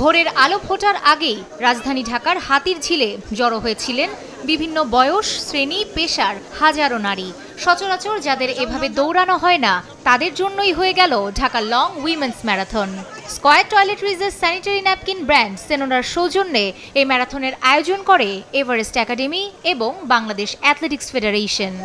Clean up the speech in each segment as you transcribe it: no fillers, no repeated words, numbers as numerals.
ভোরের আলো ফোটার আগেই রাজধানী ঢাকার হাতিরঝিলে জড়ো হয়েছিলেন বিভিন্ন বয়স, শ্রেণী, পেশার হাজারো নারী। সচরাচর যাদের এভাবে দৌড়ানো হয় না তাদের জন্যই হয়ে গেল ঢাকা লং উইমেন্স ম্যারাথন। স্কয়ার টয়লেটরিজের স্যানিটারি ন্যাপকিন ব্র্যান্ড সেনোরার সৌজন্যে এই ম্যারাথনের আয়োজন করে এভারেস্ট একাডেমি এবং বাংলাদেশ অ্যাথলেটিক্স ফেডারেশন।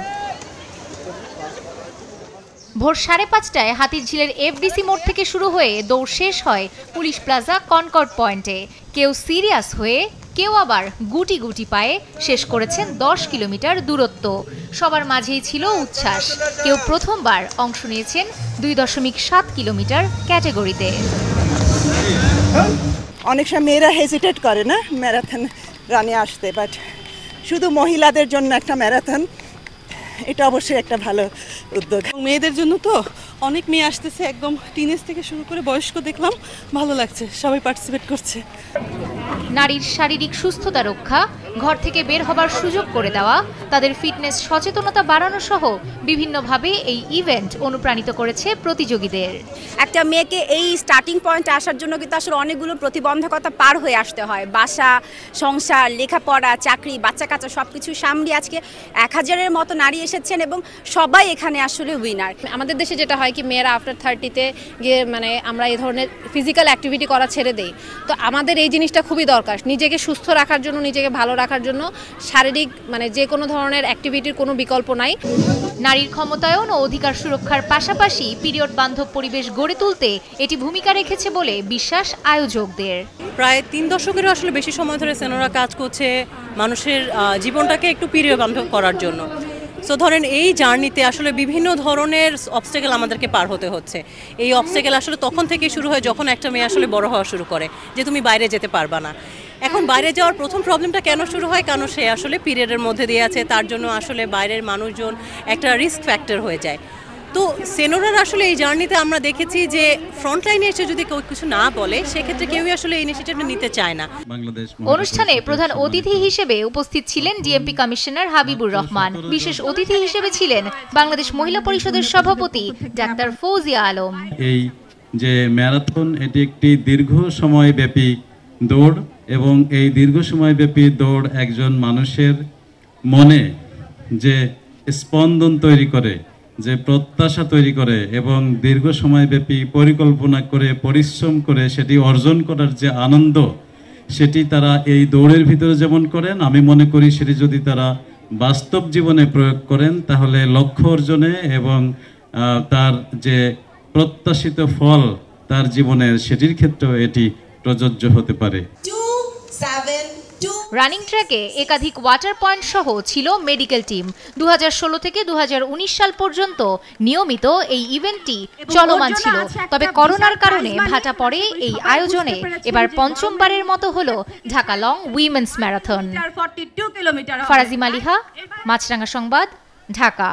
ভোর 5:30টায় হাতিরঝিলের এফডিসি মোড় থেকে শুরু হয়ে দৌড় শেষ হয় পুলিশ প্লাজা কনকর্ড পয়েন্টে। কেউ সিরিয়াস হয়ে, কেউ আবার গুটি গুটি পায়ে শেষ করেছেন 10 কিলোমিটার দূরত্ব। সবার মাঝেই ছিল উচ্ছ্বাস। কেউ প্রথমবার অংশ নিয়েছেন 2.7 কিলোমিটার ক্যাটাগরিতে। অনেক সময় মেয়েরা হেজিটেট করে না ম্যারাথন রানে আসতে, বাট শুধু মহিলাদের জন্য একটা ম্যারাথন, এটা অবশ্যই একটা ভালো উদ্যোগ। মেয়েদের জন্য তো অনেক মেয়ে আসতেছে, একদম টিনেজ থেকে শুরু করে বয়স্ক দেখলাম, ভালো লাগছে, সবাই পার্টিসিপেট করছে। নারীর শারীরিক সুস্থতা রক্ষা, ঘর থেকে বের হবার সুযোগ করে দেওয়া, তাদের ফিটনেস সচেতনতা বাড়ানো সহ বিভিন্নভাবে এই ইভেন্ট অনুপ্রাণিত করেছে প্রতিযোগীদের। একটা মেয়েকে এই স্টার্টিং পয়েন্টে আসার জন্য কিন্তু আসলে অনেকগুলো প্রতিবন্ধকতা পার হয়ে আসতে হয়। বাসা, সংসার, লেখাপড়া, চাকরি, বাচ্চা কাচ্চা সবকিছু সামলিয়ে আজকে 1000-এর মতো নারী এসেছেন এবং সবাই এখানে আসলে উইনার। আমাদের দেশে যেটা হয় কি, মেয়েরা আফটার 30-তে গিয়ে আমরা এই ধরনের ফিজিক্যাল অ্যাক্টিভিটি করা ছেড়ে দেই। তো আমাদের এই জিনিসটা খুবই দরকার, নিজেকে সুস্থ রাখার জন্য, নিজেকে ভালো রাখার জন্য শারীরিক যে কোনো ধরনের অ্যাক্টিভিটির কোনো বিকল্প নাই। নারীর ক্ষমতায়ন ও অধিকার সুরক্ষার পাশাপাশি পিরিয়ড বান্ধব পরিবেশ গড়ে তুলতে এটি ভূমিকা রেখেছে বলে বিশ্বাস আয়োজকদের। প্রায় 3 দশকেরও আসলে বেশি সময় ধরে সেনোরা কাজ করছে মানুষের জীবনটাকে একটু পিরিয়ড বান্ধব করার জন্য। সো ধরেন এই জার্নিতে আসলে বিভিন্ন ধরনের অবস্টেকেল আমাদেরকে পার হতে হচ্ছে। এই অবস্টেকেল আসলে তখন থেকে শুরু হয় যখন একটা মেয়ে আসলে বড় হওয়া শুরু করে, যে তুমি বাইরে যেতে পারবা না। এখন বাইরে যাওয়ার প্রথম প্রবলেমটা কেন শুরু হয়, কারণ সে আসলে পিরিয়ডের মধ্যে দিয়ে আছে, তার জন্য আসলে বাইরের মানুষজন একটা রিস্ক ফ্যাক্টর হয়ে যায়। তো সেনোরার আসলে এই জার্নিতে আমরা দেখেছি যে ফ্রন্টলাইনে এসে যদি কেউ কিছু না বলে, সেক্ষেত্রে কেউই আসলে এই ইনিশিয়েটিভটা নিতে চায় না। অনুষ্ঠানে প্রধান অতিথি হিসেবে উপস্থিত ছিলেন ডিএমপি কমিশনার হাবিবুর রহমান। বিশেষ অতিথি হিসেবে ছিলেন বাংলাদেশ মহিলা পরিষদের সভাপতি ডাক্তার ফৌজিয়া আলম। এই যে ম্যারাথন, এটি একটি দীর্ঘ সময়ব্যাপী দৌড় এবং এই দীর্ঘ সময়ব্যাপী দৌড় একজন মানুষের মনে যে স্পন্দন তৈরি করে, যে প্রত্যাশা তৈরি করে এবং দীর্ঘ সময়ব্যাপী পরিকল্পনা করে পরিশ্রম করে সেটি অর্জন করার যে আনন্দ, সেটি তারা এই দৌড়ের ভিতরে যেমন করেন, আমি মনে করি সেটি যদি তারা বাস্তব জীবনে প্রয়োগ করেন তাহলে লক্ষ্য অর্জনে এবং তার যে প্রত্যাশিত ফল তার জীবনের, সেটির ক্ষেত্রেও এটি প্রযোজ্য হতে পারে। রানিং ট্র্যাকে একাধিক ওয়াটার পয়েন্ট সহ ছিল মেডিকেল টিম। 2016 থেকে 2019 সাল পর্যন্ত নিয়মিত এই ইভেন্টটি চলমান ছিল। তবে করোনার কারণে ভাটা পড়ে এই আয়োজনে এবার পঞ্চমবারের মতো হলো Dhaka long women's marathon. Farazi Maliha, Maasranga সংবাদ, ঢাকা।